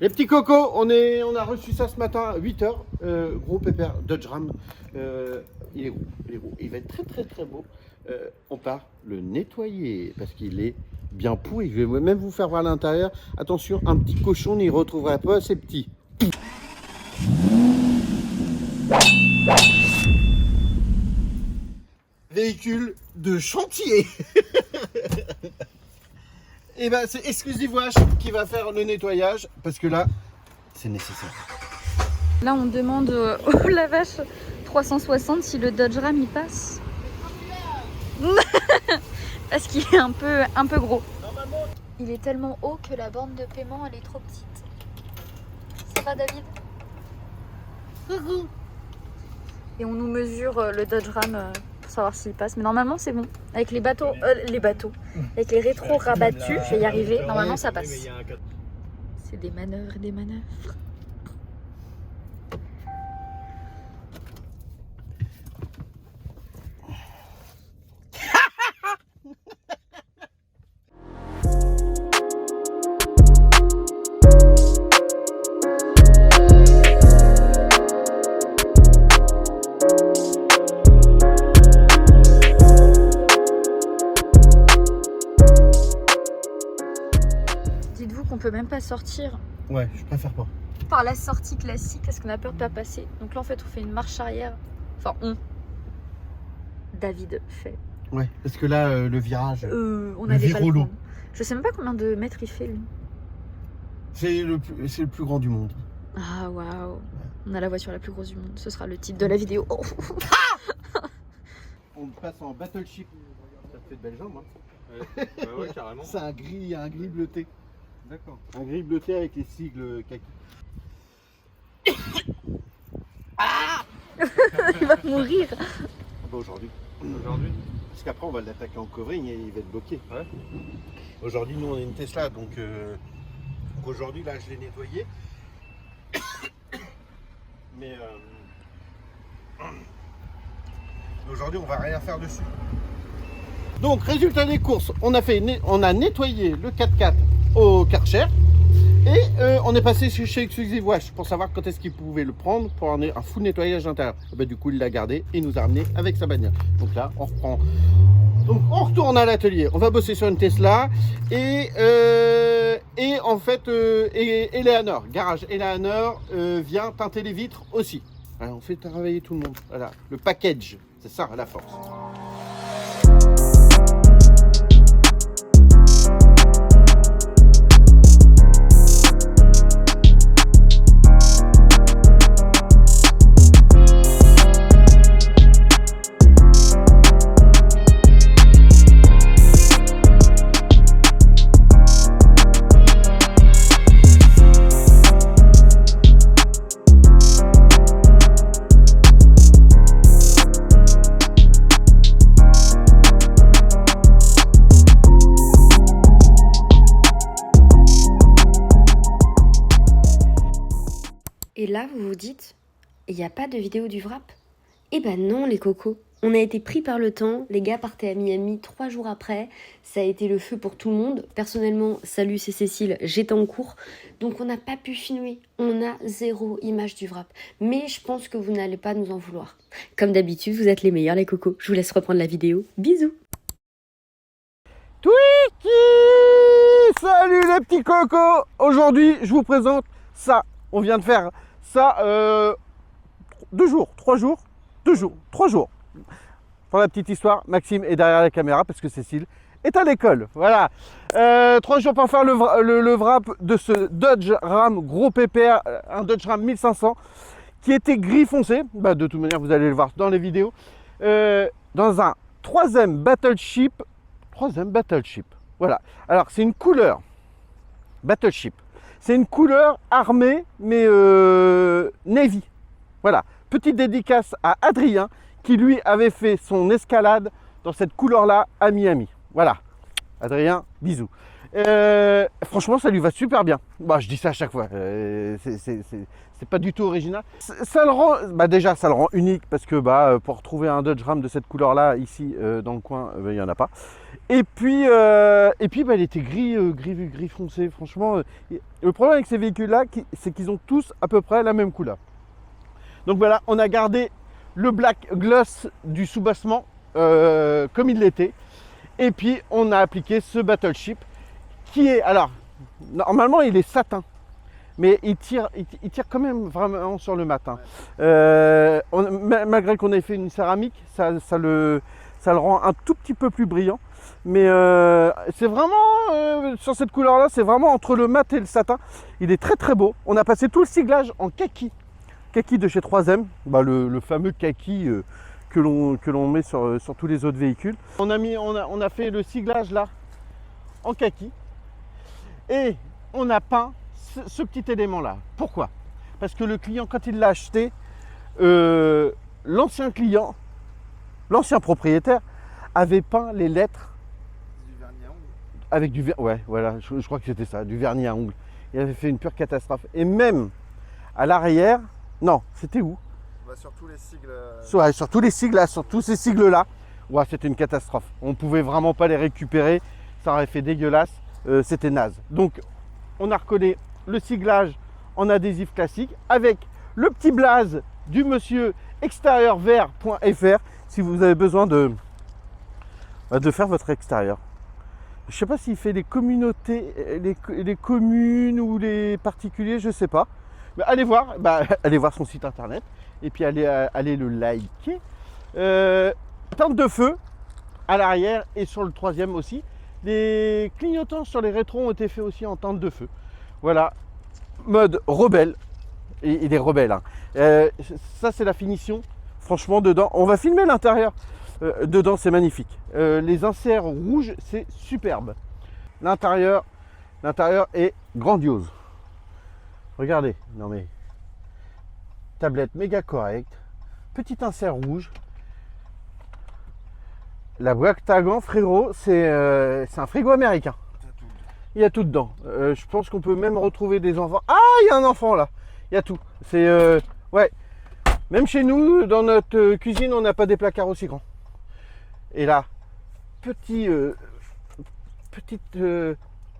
Les petits cocos, on a reçu ça ce matin à 8h. Gros pépère Dodge Ram. Il est gros, il est gros. Il va être très très très beau. On part le nettoyer parce qu'il est bien pourri. Je vais même vous faire voir l'intérieur. Attention, un petit cochon n'y retrouvera pas ses petits. Véhicule de chantier. Et ben c'est Exclusive Wash qui va faire le nettoyage parce que là c'est nécessaire. Là on demande au lavage 360 si le Dodge Ram y passe. Parce qu'il est un peu gros. Il est tellement haut que la borne de paiement elle est trop petite. Ça va David? Et on nous mesure le Dodge Ram pour savoir s'il passe. Mais normalement c'est bon. Avec les bateaux, avec les rétros rabattus, je vais y arriver. Normalement ça passe. C'est des manœuvres et des manœuvres. Dites-vous qu'on peut même pas sortir Ouais, je préfère pas. par la sortie classique parce qu'on a peur de pas passer. Donc là en fait on fait une marche arrière. Enfin David fait. Ouais, parce que là le virage, On le avait pas le virolo. prendre. Je sais même pas combien de mètres il fait lui. c'est le plus grand du monde. Ah waouh. On a la voiture la plus grosse du monde. Ce sera le titre de la vidéo. Oh. On passe en battleship. Ça te fait de belles jambes. Hein. Ouais, carrément. C'est un gris bleuté. D'accord. Un gris bleuté avec les sigles kaki. Il va mourir. Ah bah aujourd'hui. Aujourd'hui. Parce qu'après on va l'attaquer en covering et il va être bloqué. Ouais. Aujourd'hui nous on a une Tesla donc aujourd'hui là je l'ai nettoyé. Mais aujourd'hui on va rien faire dessus. Donc résultat des courses, on a nettoyé le 4x4 au Karcher et on est passé chez Exclusive Wash pour savoir quand est-ce qu'il pouvait le prendre pour un full nettoyage intérieur. Et bah, du coup il l'a gardé et nous a ramené avec sa bagnole. Donc là on reprend. Donc on retourne à l'atelier, on va bosser sur une Tesla et en fait Eleanor, garage Eleanor vient teinter les vitres aussi. Alors, on fait travailler tout le monde, voilà, le package, c'est ça la force. Et là, vous vous dites, il n'y a pas de vidéo du wrap? Eh ben non, les cocos. On a été pris par le temps. Les gars partaient à Miami 3 jours après. Ça a été le feu pour tout le monde. Personnellement, salut, c'est Cécile, j'étais en cours. Donc on n'a pas pu filmer. On a 0 image du wrap. Mais je pense que vous n'allez pas nous en vouloir. Comme d'habitude, vous êtes les meilleurs, les cocos. Je vous laisse reprendre la vidéo. Bisous. Twiki! Salut les petits cocos! Aujourd'hui, je vous présente ça. On vient de faire ça 3 jours. Pour la petite histoire, Maxime est derrière la caméra parce que Cécile est à l'école. Voilà. 3 jours pour faire le wrap de ce Dodge Ram gros pépère, un Dodge Ram 1500 qui était gris foncé. Bah, de toute manière, vous allez le voir dans les vidéos. Dans un troisième battleship. Voilà. Alors, c'est une couleur battleship. C'est une couleur armée, mais navy. Voilà. Petite dédicace à Adrien, qui lui avait fait son escalade dans cette couleur-là à Miami. Voilà. Adrien, bisous. Franchement, ça lui va super bien. Bah, je dis ça à chaque fois. C'est pas du tout original. Ça le rend, bah déjà, ça le rend unique parce que pour trouver un Dodge Ram de cette couleur-là ici dans le coin, il y en a pas. Et puis, il était gris foncé. Franchement, le problème avec ces véhicules-là, c'est qu'ils ont tous à peu près la même couleur. Donc voilà, on a gardé le black gloss du soubassement comme il l'était. Et puis, on a appliqué ce Battleship qui est, alors, normalement, il est satin, mais il tire quand même vraiment sur le matin. Malgré qu'on ait fait une céramique, ça le rend un tout petit peu plus brillant. Mais c'est vraiment, sur cette couleur-là, c'est vraiment entre le mat et le satin. Il est très très beau. On a passé tout le siglage en kaki. Kaki de chez 3M, le fameux kaki que l'on met sur tous les autres véhicules. On a fait le siglage là en kaki. Et on a peint ce petit élément là. Pourquoi? Parce que le client, quand il l'a acheté, l'ancien client, l'ancien propriétaire, avait peint les lettres Du vernis à ongles. avec du vernis. Ouais, voilà, je crois que c'était ça, du vernis à ongles. Il avait fait une pure catastrophe. Et même à l'arrière, non, c'était où? Sur tous les sigles. Sur tous les sigles là, sur tous ces sigles là, ouais, c'était une catastrophe. On pouvait vraiment pas les récupérer, ça aurait fait dégueulasse. C'était naze. Donc on a recollé le siglage en adhésif classique avec le petit blaze du monsieur extérieurvert.fr si vous avez besoin de faire votre extérieur. Je sais pas s'il fait les communautés, les communes ou les particuliers, je sais pas. Mais allez voir, allez voir son site internet et puis allez le liker. Teinte de feu à l'arrière et sur le troisième aussi. Les clignotants sur les rétros ont été faits aussi en teinte de feu. Voilà, mode rebelle. Et il est rebelle. Hein. Ça, c'est la finition. Franchement, dedans, on va filmer l'intérieur. Dedans, c'est magnifique. Les inserts rouges, c'est superbe. L'intérieur est grandiose. Regardez, non mais tablette méga correcte. Petit insert rouge. La boîte à gants, frérot, c'est un frigo américain. Il y a tout dedans. Je pense qu'on peut même retrouver des enfants. Ah, il y a un enfant là. Il y a tout. C'est ouais. Même chez nous, dans notre cuisine, on n'a pas des placards aussi grands. Et là, petite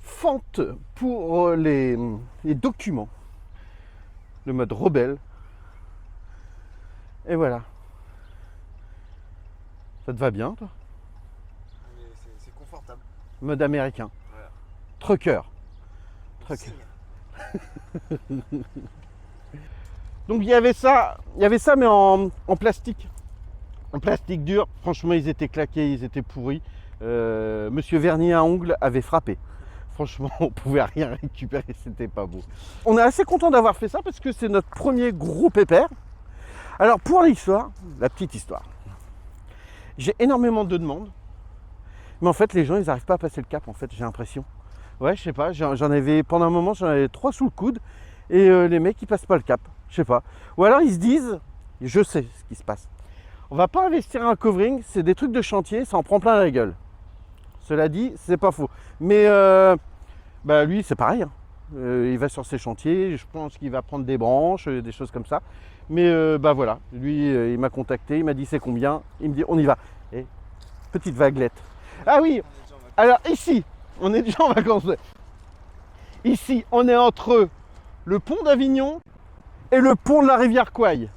fente pour les documents. Le mode rebelle. Et voilà. Ça te va bien, toi? C'est confortable. Mode américain. Voilà. Trucker. Trucker. Donc il y avait ça mais en plastique. En plastique dur. Franchement, ils étaient claqués, ils étaient pourris. Monsieur Vernier à ongles avait frappé. Franchement, on pouvait rien récupérer, c'était pas beau. On est assez content d'avoir fait ça parce que c'est notre premier gros pépère. Alors pour l'histoire, la petite histoire. J'ai énormément de demandes. Mais en fait, les gens, ils n'arrivent pas à passer le cap, en fait, j'ai l'impression. Ouais, je sais pas, j'en avais, pendant un moment, j'en avais 3 sous le coude. Et les mecs, ils passent pas le cap, je sais pas. Ou alors, ils se disent, je sais ce qui se passe. On va pas investir un covering, c'est des trucs de chantier, ça en prend plein la gueule. Cela dit, c'est pas faux. Mais lui, c'est pareil. Hein. Il va sur ses chantiers, je pense qu'il va prendre des branches, des choses comme ça. Mais voilà, lui, il m'a contacté, il m'a dit c'est combien. Il me dit on y va. Et petite vaguelette. Ah oui, alors ici, on est déjà en vacances. Ici, on est entre le pont d'Avignon et le pont de la rivière Kouaï.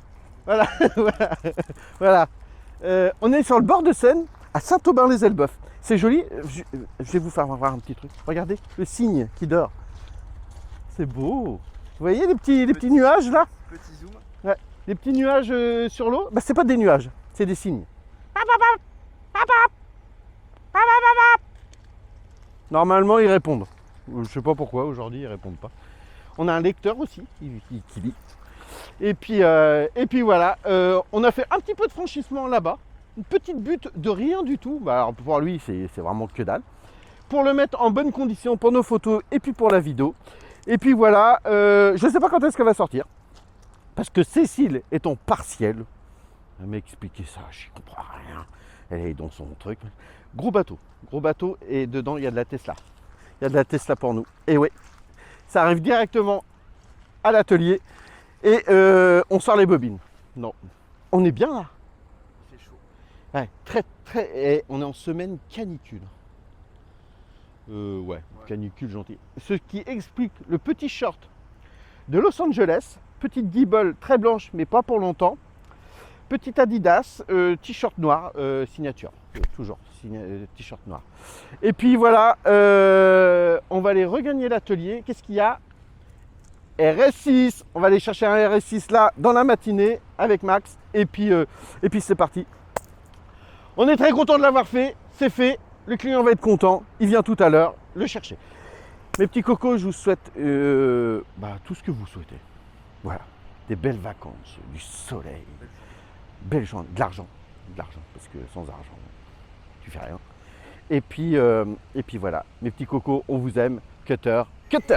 Voilà, voilà. On est sur le bord de Seine, à Saint-Aubin-les-Elbeuf. C'est joli, je vais vous faire voir un petit truc. Regardez, le cygne qui dort. C'est beau. Vous voyez les petits nuages là? Petit zoom. Ouais, les petits nuages sur l'eau. C'est pas des nuages, c'est des cygnes. Normalement, ils répondent. Je sais pas pourquoi, aujourd'hui, ils répondent pas. On a un lecteur aussi qui lit. Et puis voilà, on a fait un petit peu de franchissement là-bas. Une petite butte de rien du tout. Alors pour lui, c'est vraiment que dalle. Pour le mettre en bonne condition pour nos photos et puis pour la vidéo. Et puis voilà, je ne sais pas quand est-ce qu'elle va sortir. Parce que Cécile est en partiel. Elle m'a expliqué ça, je ne comprends rien. Elle est dans son truc. Gros bateau et dedans il y a de la Tesla. Il y a de la Tesla pour nous. Et oui, ça arrive directement à l'atelier et on sort les bobines. Non, on est bien là. C'est chaud. Ouais, très, et on est en semaine canicule. Canicule gentil. Ce qui explique le petit short de Los Angeles, petite guibole très blanche mais pas pour longtemps, petit Adidas, t-shirt noir, signature, toujours t-shirt noir. Et puis voilà, on va aller regagner l'atelier. Qu'est-ce qu'il y a? RS6, on va aller chercher un RS6 là dans la matinée avec Max et puis c'est parti. On est très content de l'avoir fait, c'est fait, le client va être content, il vient tout à l'heure le chercher. Mes petits cocos, je vous souhaite tout ce que vous souhaitez. Voilà, des belles vacances, du soleil, belle journée, de l'argent, parce que sans argent, tu fais rien. Et puis voilà, mes petits cocos, on vous aime, cutter, clac.